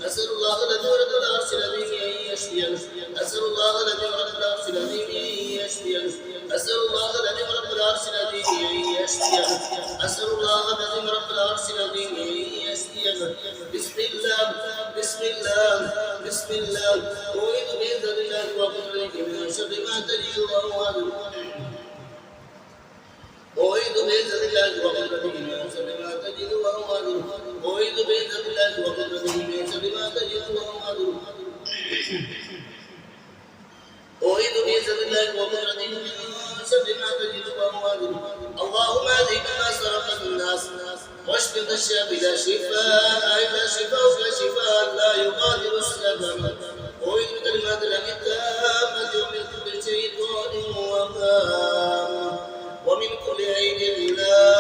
أسأل الله الذي رب العرش العظيم أن يشفينا أسأل الله الذي رب العرش العظيم أن يشفينا أسأل الله الذي رب العرش العظيم أن يشفينا أسأل الله الذي رب العرش العظيم أن يشفينا بسم الله بسم الله بسم الله أعوذ بإذن الله وقدرته من شر ما تجد وأعوذ أعيذ بإذن الله وقدرته من شر ما تجد وأعوذ أعيذ بإذن الله وقدرته من شر ما تجد وأعوذ أعيذ بإذن الله وقدرته من شر ما تجد وأعوذ اللهم أذهب ما سرق الناس واشف الشافي لا شفاء إلا شفاءك شفاء لا يغادر سقما أعيذ بكلمات الله التامة ومن كل شيطان وهام ومن كل عين لا